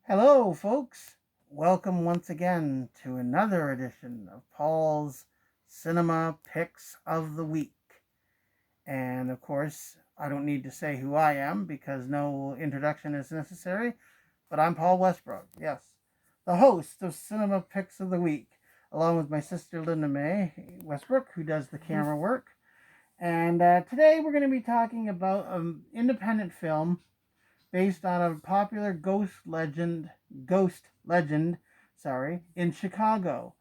Hello, folks. Welcome once again to another edition of Paul's Cinema Picks of the Week. And of course, I don't need to say who I am because no introduction is necessary, but I'm Paul Westbrook, yes, the host of Cinema Picks of the Week, along with my sister Linda May Westbrook, who does the camera work. And today we're going to be talking about an independent film based on a popular ghost legend, in Chicago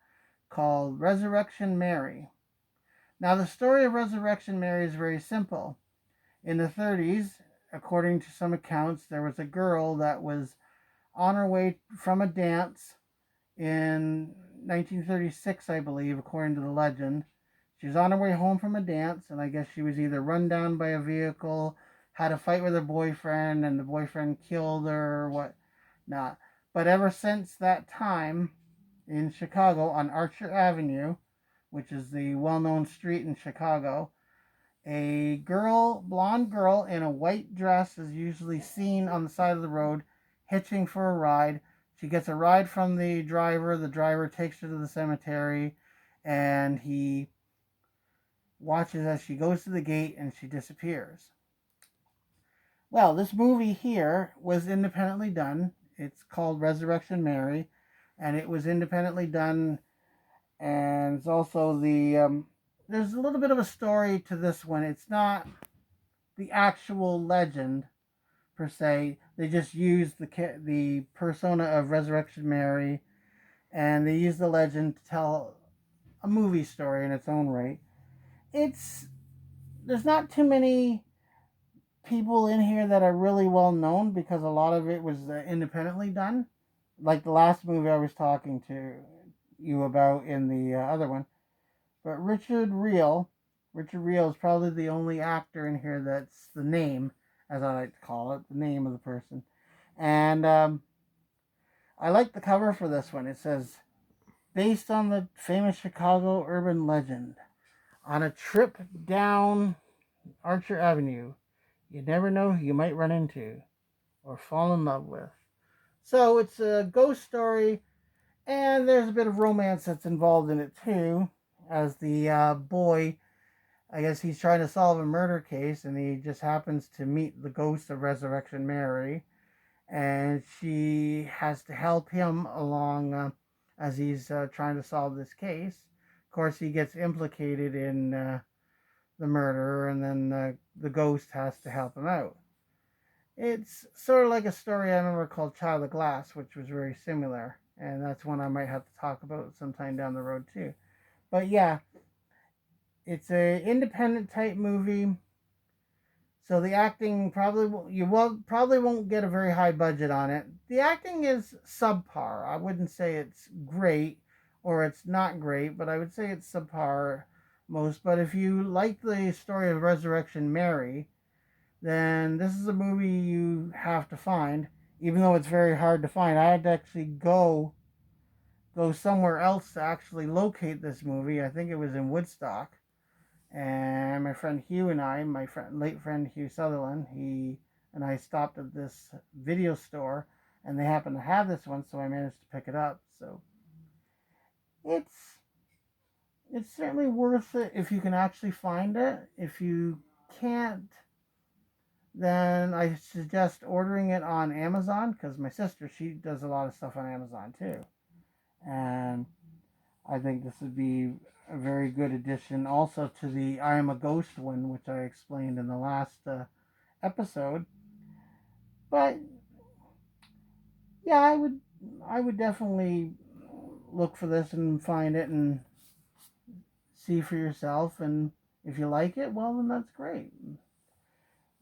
called Resurrection Mary. Now the story of Resurrection Mary is very simple. In the 30s, according to some accounts, there was a girl that was on her way from a dance in 1936, I believe, according to the legend. She was on her way home from a dance, and I guess she was either run down by a vehicle, had a fight with her boyfriend, and the boyfriend killed her or what not. But ever since that time in Chicago on Archer Avenue, which is the well known street in Chicago, a blonde girl in a white dress is usually seen on the side of the road hitching for a ride. She gets a ride from the driver. The driver takes her to the cemetery and he watches as she goes to the gate and she disappears. Well, this movie here was independently done. It's called Resurrection Mary, and it was independently done. And it's also there's a little bit of a story to this one. It's not the actual legend per se. They just use the persona of Resurrection Mary, and they use the legend to tell a movie story in its own right. It's There's not too many people in here that are really well known because a lot of it was independently done. Like the last movie I was talking to you about in the other one. But Richard Reel is probably the only actor in here that's the name, as I like to call it, the name of the person. And I like the cover for this one. It says, based on the famous Chicago urban legend, on a trip down Archer Avenue, you never know who you might run into or fall in love with. So it's a ghost story, and there's a bit of romance that's involved in it too, as the boy, I guess he's trying to solve a murder case, and he just happens to meet the ghost of Resurrection Mary, and she has to help him along as he's trying to solve this case. Of course, he gets implicated in the murder, and then the ghost has to help him out. It's sort of like a story I remember called Child of Glass, which was very similar, and that's one I might have to talk about sometime down the road too. But yeah, it's a independent type movie, so the acting probably won't get a very high budget on it. The acting is subpar. I wouldn't say it's great or it's not great, but I would say it's subpar most. But if you like the story of Resurrection Mary, then this is a movie you have to find, even though it's very hard to find. I had to actually go somewhere else to actually locate this movie. I think it was in Woodstock. And my friend Hugh and I, late friend Hugh Sutherland, he and I stopped at this video store, and they happened to have this one, so I managed to pick it up. So it's it's certainly worth it if you can actually find it. If you can't, then I suggest ordering it on Amazon because my sister, she does a lot of stuff on Amazon too, and I think this would be a very good addition also to the I Am a Ghost one, which I explained in the last episode. But yeah, I would definitely look for this and find it and see for yourself. And if you like it, well, then that's great.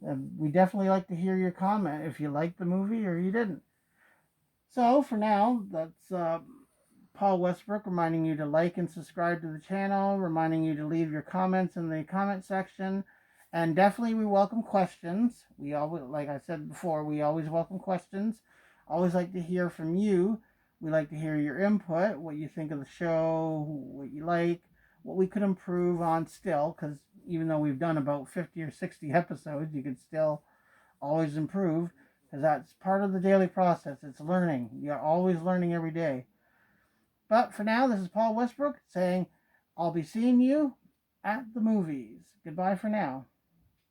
We definitely like to hear your comment if you liked the movie or you didn't. So for now, that's Paul Westbrook reminding you to like and subscribe to the channel, reminding you to leave your comments in the comment section. And definitely we welcome questions. We always, like I said before, we always welcome questions. Always like to hear from you. We like to hear your input, what you think of the show, what you like, what we could improve on still, because even though we've done about 50 or 60 episodes, you could still always improve. because that's part of the daily process. It's learning. You're always learning every day. But for now, this is Paul Westbrook saying, I'll be seeing you at the movies. Goodbye for now.